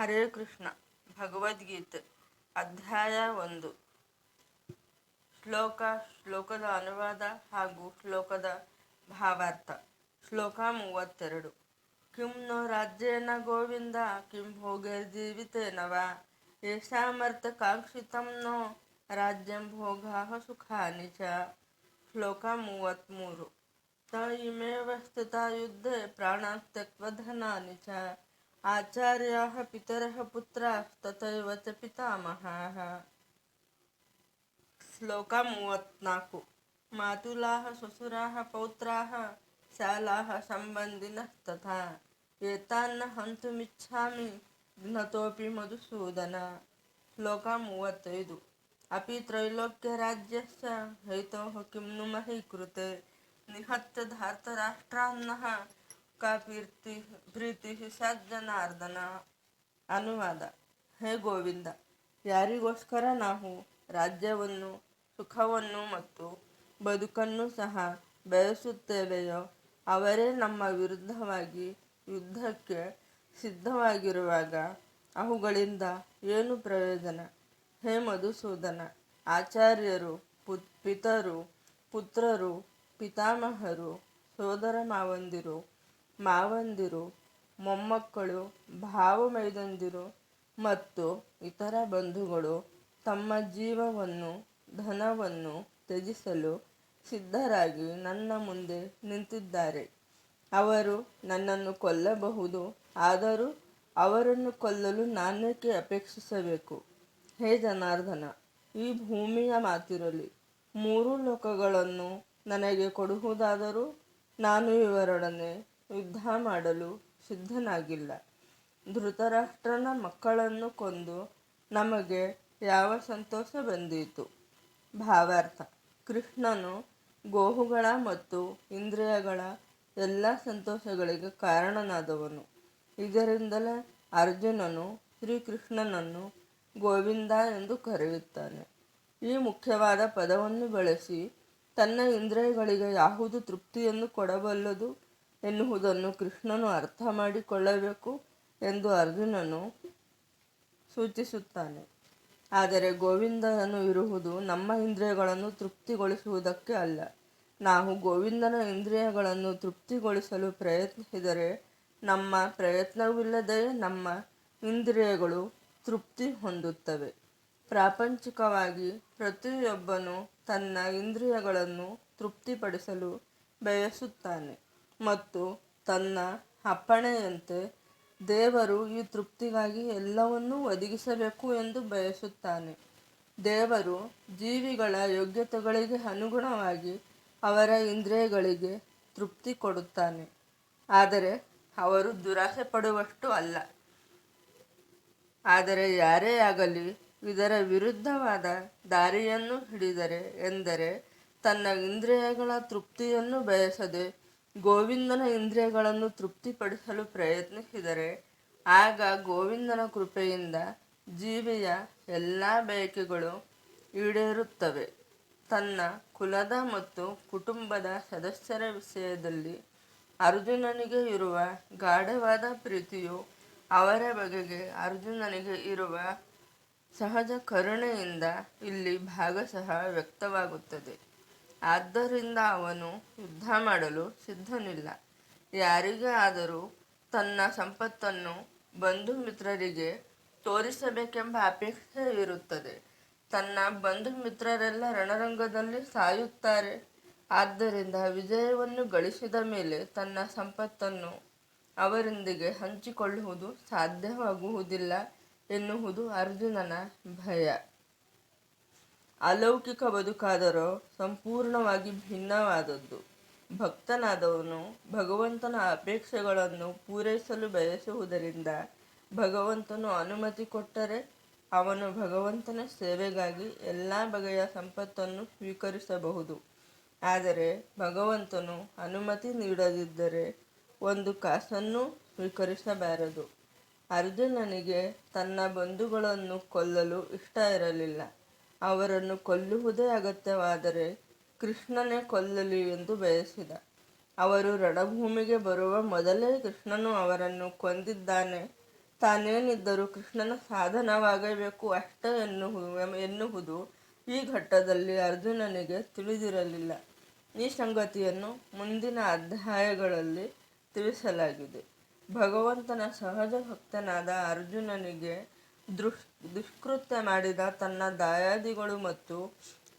ಹರೇ ಕೃಷ್ಣ. ಭಗವದ್ಗೀತೆ ಅಧ್ಯಾಯ 1. ಶ್ಲೋಕದ ಅನುವಾದ ಹಾಗೂ ಶ್ಲೋಕದ ಭಾವಾರ್ಥ. ಶ್ಲೋಕ 32. ಕಿಂ ನೋ ರಾಜ್ಯೇನ ಗೋವಿಂದ ಕಿಂ ಭೋಗೈರ್ಜೀವಿತೇನ ವಾ ಯೇಷಾಮರ್ಥಕಾಂಕ್ಷಿತಂ ನೋ ರಾಜ್ಯಂ ಭೋಗಾಃ ಸುಖಾನಿ ಚ. ಶ್ಲೋಕ 33. ತ ಇಮೇವ ಸ್ಥಿತಾ ಯುದ್ಧೇ ಪ್ರಾಣಾನ್ ತ್ಯಕ್ತ್ವಾ ಧನಾನಿ ಚ ಆಚಾರ್ಯಾಃ ಪಿತರಃ ಪುತ್ರಾಸ್ತಥೈವ ಚ ಪಿತಾಮಹಾಃ. ಶ್ಲೋಕ 34. ಮಾತುಲಾಃ ಶ್ವಶುರಾಃ ಪೌತ್ರಾಃ ಶಾಲಾಃ ಸಂಬಂಧಿನಸ್ತಥಾ ಏತಾನ್ನ ಹಂತುಮಿಚ್ಛಾಮಿ ಘ್ನತೋಪಿ ಮಧುಸೂದನ. ಶ್ಲೋಕ 35. ಅಪಿ ತ್ರೈಲೋಕ್ಯರಾಜ್ಯಸ್ಯ ಹೇತೋಃ ಕಿಂ ನು ಮಹೀಕೃತೆ ನಿಹತ್ಯ ಧಾರ್ತರಾಷ್ಟ್ರಾನ್ನಃ ಕಾ ಪ್ರೀತಿ ಸಜ್ಜನಾರ್ದನ. ಅನುವಾದ. ಹೇ ಗೋವಿಂದ, ಯಾರಿಗೋಸ್ಕರ ನಾವು ರಾಜ್ಯವನ್ನು, ಸುಖವನ್ನು ಮತ್ತು ಬದುಕನ್ನು ಸಹ ಬಯಸುತ್ತೇವೆಯೋ ಅವರೇ ನಮ್ಮ ವಿರುದ್ಧವಾಗಿ ಯುದ್ಧಕ್ಕೆ ಸಿದ್ಧವಾಗಿರುವಾಗ ಅವುಗಳಿಂದ ಏನು ಪ್ರಯೋಜನ? ಹೇ ಮಧುಸೂದನ, ಆಚಾರ್ಯರು, ಪಿತರು, ಪುತ್ರರು, ಪಿತಾಮಹರು, ಸೋದರ ಮಾವಂದಿರು, ಮೊಮ್ಮಕ್ಕಳು, ಭಾವಮೈದಂದಿರು ಮತ್ತು ಇತರ ಬಂಧುಗಳು ತಮ್ಮ ಜೀವವನ್ನು, ಧನವನ್ನು ತ್ಯಜಿಸಲು ಸಿದ್ಧರಾಗಿ ನನ್ನ ಮುಂದೆ ನಿಂತಿದ್ದಾರೆ. ಅವರು ನನ್ನನ್ನು ಕೊಲ್ಲಬಹುದು, ಆದರೂ ಅವರನ್ನು ಕೊಲ್ಲಲು ನಾನೇಕೆ ಅಪೇಕ್ಷಿಸಬೇಕು? ಹೇ ಜನಾರ್ದನ, ಈ ಭೂಮಿಯ ಮಾತಿರಲಿ, 3 ಲೋಕಗಳನ್ನು ನನಗೆ ಕೊಡುವುದಾದರೂ ನಾನು ಇವರೊಡನೆ ಯುದ್ಧ ಮಾಡಲು ಸಿದ್ಧನಾಗಿಲ್ಲ. ಧೃತರಾಷ್ಟ್ರನ ಮಕ್ಕಳನ್ನು ಕೊಂದು ನಮಗೆ ಯಾವ ಸಂತೋಷ ಬಂದೀತು? ಭಾವಾರ್ಥ. ಕೃಷ್ಣನು ಗೋವುಗಳ ಮತ್ತು ಇಂದ್ರಿಯಗಳ ಎಲ್ಲ ಸಂತೋಷಗಳಿಗೆ ಕಾರಣನಾದವನು. ಇದರಿಂದಲೇ ಅರ್ಜುನನು ಶ್ರೀಕೃಷ್ಣನನ್ನು ಗೋವಿಂದ ಎಂದು ಕರೆಯುತ್ತಾನೆ. ಈ ಮುಖ್ಯವಾದ ಪದವನ್ನು ಬಳಸಿ ತನ್ನ ಇಂದ್ರಿಯಗಳಿಗೆ ಯಾವುದು ತೃಪ್ತಿಯನ್ನು ಕೊಡಬಲ್ಲದು ಎನ್ನುವುದನ್ನು ಕೃಷ್ಣನು ಅರ್ಥ ಮಾಡಿಕೊಳ್ಳಬೇಕು ಎಂದು ಅರ್ಜುನನು ಸೂಚಿಸುತ್ತಾನೆ. ಆದರೆ ಗೋವಿಂದನು ಇರುವುದು ನಮ್ಮ ಇಂದ್ರಿಯಗಳನ್ನು ತೃಪ್ತಿಗೊಳಿಸುವುದಕ್ಕೆ ಅಲ್ಲ. ನಾವು ಗೋವಿಂದನ ಇಂದ್ರಿಯಗಳನ್ನು ತೃಪ್ತಿಗೊಳಿಸಲು ಪ್ರಯತ್ನಿಸಿದರೆ ನಮ್ಮ ಪ್ರಯತ್ನವಿಲ್ಲದೆಯೇ ನಮ್ಮ ಇಂದ್ರಿಯಗಳು ತೃಪ್ತಿ ಹೊಂದುತ್ತವೆ. ಪ್ರಾಪಂಚಿಕವಾಗಿ ಪ್ರತಿಯೊಬ್ಬನು ತನ್ನ ಇಂದ್ರಿಯಗಳನ್ನು ತೃಪ್ತಿಪಡಿಸಲು ಬಯಸುತ್ತಾನೆ ಮತ್ತು ತನ್ನ ಅಪ್ಪಣೆಯಂತೆ ದೇವರು ಈ ತೃಪ್ತಿಗಾಗಿ ಎಲ್ಲವನ್ನೂ ಒದಗಿಸಬೇಕು ಎಂದು ಬಯಸುತ್ತಾನೆ. ದೇವರು ಜೀವಿಗಳ ಯೋಗ್ಯತೆಗಳಿಗೆ ಅನುಗುಣವಾಗಿ ಅವರ ಇಂದ್ರಿಯಗಳಿಗೆ ತೃಪ್ತಿ ಕೊಡುತ್ತಾನೆ, ಆದರೆ ಅವರು ದುರಾಸೆ ಪಡುವಷ್ಟು ಅಲ್ಲ. ಆದರೆ ಯಾರೇ ಆಗಲಿ ಇದರ ವಿರುದ್ಧವಾದ ದಾರಿಯನ್ನು ಹಿಡಿದರೆ, ಎಂದರೆ ತನ್ನ ಇಂದ್ರಿಯಗಳ ತೃಪ್ತಿಯನ್ನು ಬಯಸದೆ ಗೋವಿಂದನ ಇಂದ್ರಿಯಗಳನ್ನು ತೃಪ್ತಿಪಡಿಸಲು ಪ್ರಯತ್ನಿಸಿದರೆ, ಆಗ ಗೋವಿಂದನ ಕೃಪೆಯಿಂದ ಜೀವಿಯ ಎಲ್ಲ ಬಯಕೆಗಳು ಈಡೇರುತ್ತವೆ. ತನ್ನ ಕುಲದ ಮತ್ತು ಕುಟುಂಬದ ಸದಸ್ಯರ ವಿಷಯದಲ್ಲಿ ಅರ್ಜುನನಿಗೆ ಇರುವ ಗಾಢವಾದ ಪ್ರೀತಿಯು ಅವರ ಬಗೆಗೆ ಅರ್ಜುನನಿಗೆ ಇರುವ ಸಹಜ ಕರುಣೆಯಿಂದ ಇಲ್ಲಿ ಭಾಗಶಃ ವ್ಯಕ್ತವಾಗುತ್ತದೆ. ಆದ್ದರಿಂದ ಅವನು ಯುದ್ಧ ಮಾಡಲು ಸಿದ್ಧನಿಲ್ಲ. ಯಾರಿಗೆ ಆದರೂ ತನ್ನ ಸಂಪತ್ತನ್ನು ಬಂಧು ಮಿತ್ರರಿಗೆ ತೋರಿಸಬೇಕೆಂಬ ಅಪೇಕ್ಷೆ ಇರುತ್ತದೆ. ತನ್ನ ಬಂಧು ಮಿತ್ರರೆಲ್ಲ ರಣರಂಗದಲ್ಲಿ ಸಾಯುತ್ತಾರೆ. ಆದ್ದರಿಂದ ವಿಜಯವನ್ನು ಗಳಿಸಿದ ಮೇಲೆ ತನ್ನ ಸಂಪತ್ತನ್ನು ಅವರೊಂದಿಗೆ ಹಂಚಿಕೊಳ್ಳುವುದು ಸಾಧ್ಯವಾಗುವುದಿಲ್ಲ ಎನ್ನುವುದು ಅರ್ಜುನನ ಭಯ. ಅಲೌಕಿಕ ಬದುಕಾದರೂ ಸಂಪೂರ್ಣವಾಗಿ ಭಿನ್ನವಾದದ್ದು. ಭಕ್ತನಾದವನು ಭಗವಂತನ ಅಪೇಕ್ಷೆಗಳನ್ನು ಪೂರೈಸಲು ಬಯಸುವುದರಿಂದ ಭಗವಂತನು ಅನುಮತಿ ಕೊಟ್ಟರೆ ಅವನು ಭಗವಂತನ ಸೇವೆಗಾಗಿ ಎಲ್ಲ ಬಗೆಯ ಸಂಪತ್ತನ್ನು ಸ್ವೀಕರಿಸಬಹುದು. ಆದರೆ ಭಗವಂತನು ಅನುಮತಿ ನೀಡದಿದ್ದರೆ 1 ಕಾಸನ್ನೂ ಸ್ವೀಕರಿಸಬಾರದು. ಅರ್ಜುನನಿಗೆ ತನ್ನ ಬಂಧುಗಳನ್ನು ಕೊಲ್ಲಲು ಇಷ್ಟ ಇರಲಿಲ್ಲ. ಅವರನ್ನು ಕೊಲ್ಲುವುದೇ ಅಗತ್ಯವಾದರೆ ಕೃಷ್ಣನೇ ಕೊಲ್ಲಲಿ ಎಂದು ಬಯಸಿದ. ಅವರು ರಣಭೂಮಿಗೆ ಬರುವ ಮೊದಲೇ ಕೃಷ್ಣನು ಅವರನ್ನು ಕೊಂದಿದ್ದಾನೆ. ತಾನೇನಿದ್ದರೂ ಕೃಷ್ಣನ ಸಾಧನವಾಗಬೇಕು ಅಷ್ಟೇ ಎನ್ನುವುದು ಈ ಘಟ್ಟದಲ್ಲಿ ಅರ್ಜುನನಿಗೆ ತಿಳಿದಿರಲಿಲ್ಲ. ಈ ಸಂಗತಿಯನ್ನು ಮುಂದಿನ ಅಧ್ಯಾಯಗಳಲ್ಲಿ ತಿಳಿಸಲಾಗಿದೆ. ಭಗವಂತನ ಸಹಜ ಭಕ್ತನಾದ ಅರ್ಜುನನಿಗೆ ದುಷ್ಕೃತ್ಯ ಮಾಡಿದ ತನ್ನ ದಾಯಾದಿಗಳು ಮತ್ತು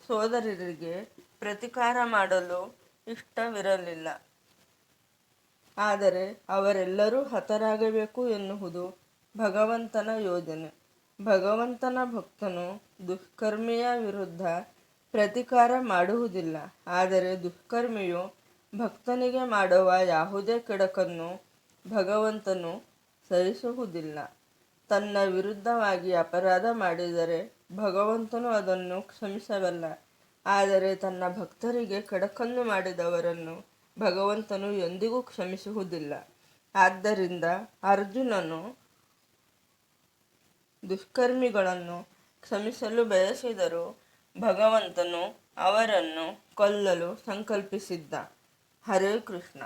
ಸೋದರರಿಗೆ ಪ್ರತೀಕಾರ ಮಾಡಲು ಇಷ್ಟವಿರಲಿಲ್ಲ. ಆದರೆ ಅವರೆಲ್ಲರೂ ಹತರಾಗಬೇಕು ಎನ್ನುವುದು ಭಗವಂತನ ಯೋಜನೆ. ಭಗವಂತನ ಭಕ್ತನು ದುಷ್ಕರ್ಮಿಯ ವಿರುದ್ಧ ಪ್ರತೀಕಾರ ಮಾಡುವುದಿಲ್ಲ. ಆದರೆ ದುಷ್ಕರ್ಮಿಯು ಭಕ್ತನಿಗೆ ಮಾಡುವ ಯಾವುದೇ ಕೆಡುಕನ್ನು ಭಗವಂತನು ಸಹಿಸುವುದಿಲ್ಲ. ತನ್ನ ವಿರುದ್ಧವಾಗಿ ಅಪರಾಧ ಮಾಡಿದರೆ ಭಗವಂತನು ಅದನ್ನು ಕ್ಷಮಿಸಬಲ್ಲ. ಆದರೆ ತನ್ನ ಭಕ್ತರಿಗೆ ಕೆಡುಕನ್ನು ಮಾಡಿದವರನ್ನು ಭಗವಂತನು ಎಂದಿಗೂ ಕ್ಷಮಿಸುವುದಿಲ್ಲ. ಆದ್ದರಿಂದ ಅರ್ಜುನನು ದುಷ್ಕರ್ಮಿಗಳನ್ನು ಕ್ಷಮಿಸಲು ಬಯಸಿದರೂ ಭಗವಂತನು ಅವರನ್ನು ಕೊಲ್ಲಲು ಸಂಕಲ್ಪಿಸಿದ್ದ. ಹರೇ ಕೃಷ್ಣ.